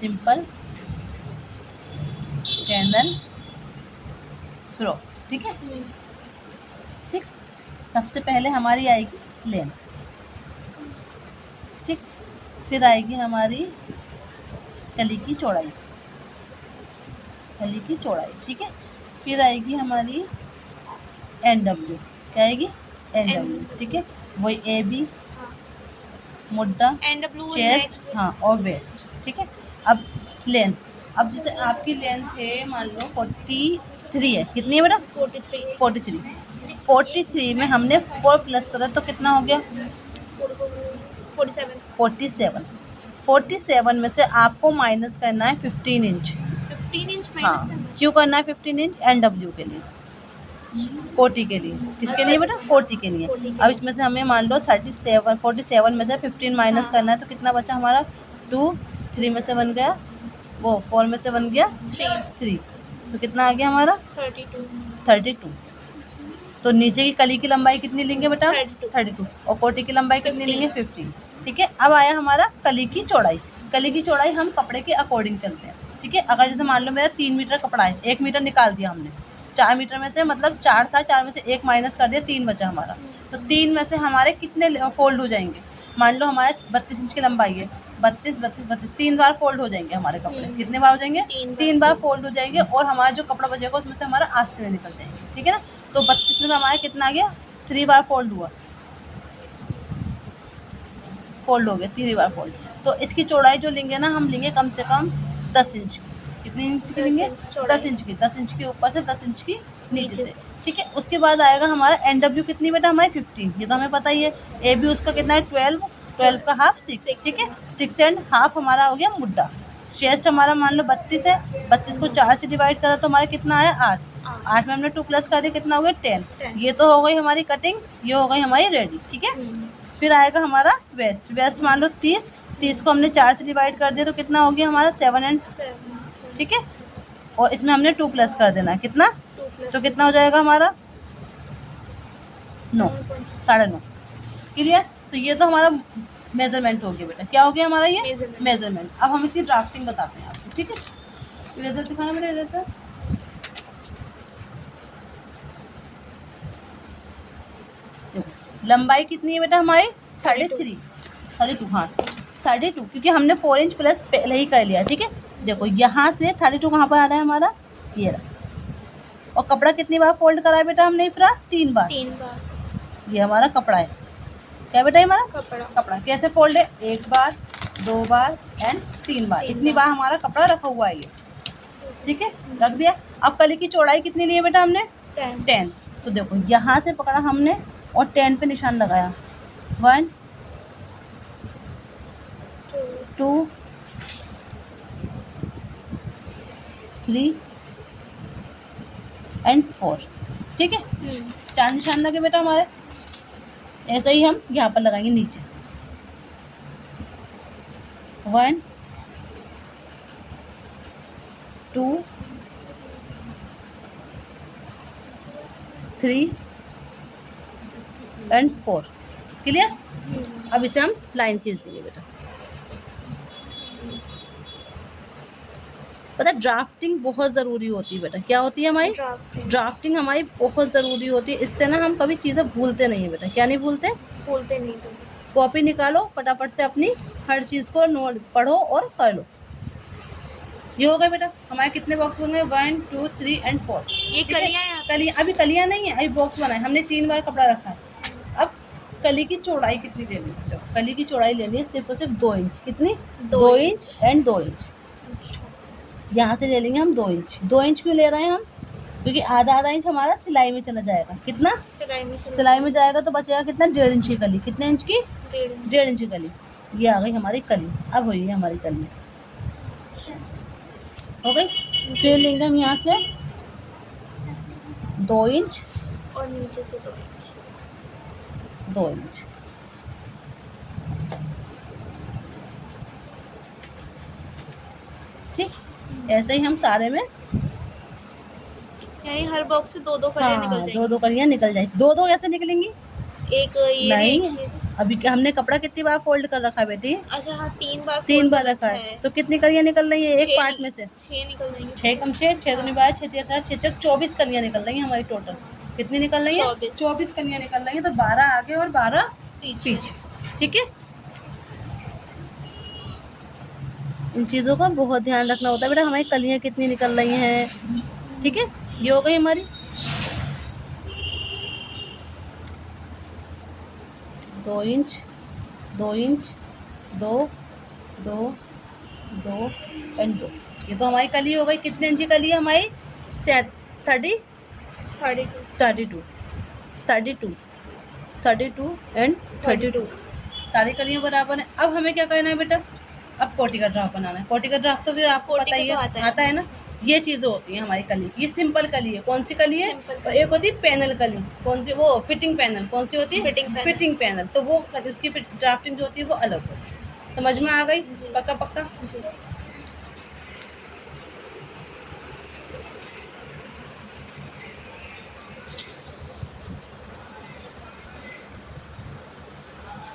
Simple canal frock, ठीक है। ठीक, सबसे पहले हमारी आएगी लेंथ, ठीक, फिर आएगी हमारी कली की चौड़ाई, कली की चौड़ाई, ठीक है। फिर आएगी हमारी NW, क्या आएगी NW, ठीक है। वही AB मुड्डा, चेस्ट, हाँ, और वेस्ट, ठीक है। अब लेंथ, अब जैसे आपकी लेंथ है मान लो 43 है, कितनी है बेटा 43 में हमने 4 प्लस करा तो कितना हो गया 47 में से आपको माइनस करना है 15 इंच। 15 इंच हाँ, माइनस करना क्यों करना है 15 इंच NW के लिए, कोटी के लिए, किसके लिए बेटा कोटी के लिए। अब इसमें से हमें मान लो 47 में से 15 माइनस करना है तो कितना बचा हमारा 2, 3 में से बन गया वो 4 में से बन गया 3, तो कितना आ गया हमारा 32। तो नीचे की कली की लंबाई कितनी लेंगे बेटा 32 और कोटी की लंबाई कितनी लेंगे 15, ठीक है। अब आया हमारा कली की चौड़ाई। कली की चौड़ाई हम कपड़े के अकॉर्डिंग चलते हैं, ठीक है। अगर जैसे मान लो मेरा 3 मीटर कपड़ा है, 1 मीटर निकाल दिया हमने, 4 मीटर में से मतलब 4 था, 4 में से 1 माइनस कर दिया, 3 बचा हमारा। तो 3 में से हमारे कितने फोल्ड हो जाएंगे, मान लो हमारे 32 इंच की लंबाई है, 32 3 बार फोल्ड हो जाएंगे हमारे कपड़े। कितने बार हो जाएंगे 3 बार फोल्ड हो जाएंगे और हमारा जो कपड़ा बचेगा उसमें से हमारा आस्तीन निकल जाएंगे, ठीक है ना। तो 32 में हमारा कितना आ गया 3 बार फोल्ड हुआ, फोल्ड हो गया 3 बार फोल्ड। तो इसकी चौड़ाई जो लेंगे ना हम लेंगे कम से कम 10 इंच की। कितनी इंच की लेंगे 10 इंच की, 10 इंच के ऊपर से 10 इंच की नीचे से, ठीक है। उसके बाद आएगा हमारा NW कितनी बेटा हमारी 15, ये तो हमें पता ही है। AB उसका कितना है 12 का हाफ 6, ठीक है। 6 एंड हाफ हमारा हो गया मुड्डा। चेस्ट हमारा मान लो 32 है, 32 को 4 से डिवाइड करा तो हमारा कितना आया 8 में हमने 2 प्लस कर दिया, कितना हो गया 10। ये तो हो गई हमारी कटिंग, ये हो गई हमारी रेडी, ठीक है। फिर आएगा हमारा वेस्ट मान लो 30 को हमने 4 से डिवाइड कर दिया तो कितना हो गया हमारा 7 एंड 7, ठीक है। और इसमें हमने 2 प्लस कर देना है, कितना तो कितना हो जाएगा हमारा 9, 9.5, क्लियर। तो ये तो हमारा मेजरमेंट हो गया बेटा, क्या हो गया हमारा ये मेजरमेंट। अब हम इसकी ड्राफ्टिंग बताते हैं आपको, ठीक है। इरेजर दिखाना बेटा, इरेजर। लंबाई कितनी है बेटा हमारी 32, हाँ 32, क्योंकि हमने 4 इंच प्लस पहले ही कर लिया, ठीक है। देखो यहाँ से 32 कहाँ पर आ रहा है हमारा, ये रहा। और कपड़ा कितनी बार फोल्ड करा है बेटा हमने फ्रा 3 बार। ये हमारा कपड़ा है, क्या बेटा ये हमारा कपड़ा कैसे फोल्ड है 1 बार 2 बार एंड 3 बार, इतनी बार हमारा कपड़ा रखा हुआ है ये, ठीक है, रख दिया। अब कली की चौड़ाई कितनी ली है बेटा हमने 10। तो देखो यहाँ से पकड़ा हमने और 10 पे निशान लगाया, 1 2 3 एंड 4, ठीक है। 4 निशान लगे बेटा हमारे। ऐसे ही हम यहाँ पर लगाएंगे नीचे 1 2 3 एंड 4, क्लियर। अब इसे हम लाइन खींच देंगे बेटा। पता ड्राफ्टिंग बहुत ज़रूरी होती है बेटा, क्या होती है हमारी ड्राफ्टिंग हमारी बहुत ज़रूरी होती है। इससे ना हम कभी चीज़ें भूलते नहीं है बेटा, क्या नहीं भूलते नहीं। तो कॉपी निकालो फटाफट से अपनी, हर चीज़ को नोट पढ़ो और कर लो। ये हो गए बेटा हमारे कितने बॉक्स बन गए 1 2 3 एंड 4। ये कलियाँ अभी कलियाँ नहीं है, अभी बॉक्स बनाए हमने 3 बार कपड़ा रखा है। अब कली की चौड़ाई कितनी लेनी है, कली की चौड़ाई लेनी है सिर्फ और सिर्फ 2 इंच। कितनी 2 इंच एंड 2 इंच। यहाँ से ले लेंगे हम 2 इंच। 2 इंच क्यों ले रहे हैं हम, क्योंकि आधा इंच हमारा सिलाई में चला जाएगा। कितना सिलाई में जाएगा तो बचेगा कितना 1.5 इंच की कली। कितने इंच की 1.5 इंच की कली। ये आ गई हमारी कली। अब हुई है हमारी कली, हो गई। फिर लेंगे हम यहाँ से 2 इंच और नीचे से 2 इंच। ठीक, ऐसे ही हम सारे में, यानी हर बॉक्स से 2-2 कलियां निकल जाएंगी। 2-2 कलियां निकल जाएंगी। 2-2 कैसे निकलेंगी, एक ये नहीं अभी क्या हमने कपड़ा कितनी बार फोल्ड कर रखा है बेटी? अच्छा हाँ 3 बार 3 बार रखा है। तो कितनी कलियाँ निकल रही हैं एक छह पार्ट में से? 6 निकल जाएंगे। 6 कम 6, 6 दूनी 12, 6 तिया 18, 6 छक 24 कलियाँ निकल रही हैं हमारी टोटल। कितनी निकल रही हैं? 24। 24 कलियाँ निकल रही हैं, तो 12 आगे और 12 पीछे। ठीक है, इन चीज़ों का बहुत ध्यान रखना होता है बेटा, हमारी कलियाँ कितनी निकल रही हैं। ठीक है, ये हो गई हमारी 2 इंच 2 इंच 2 2 2 एंड 2। ये तो हमारी कली हो गई। कितने इंच की कली है हमारी? 32 एंड 32। सारी कलियाँ बराबर हैं। अब हमें क्या करना है बेटा? अब कोटी का ड्राफ्ट बनाना है। कोटी का ड्राफ्ट तो फिर आपको कोटी पता ही का है, तो आता है ना। ये चीज़ें होती हैं हमारी कली। ये सिंपल कली है। कौन सी कली है? सिंपल और एक होती है पैनल कली। कौन सी? वो फिटिंग पैनल। कौन सी होती है? Fitting panel. तो वो उसकी ड्राफ्टिंग जो होती है वो अलग होती है। समझ में आ गई? जी। पक्का? जी।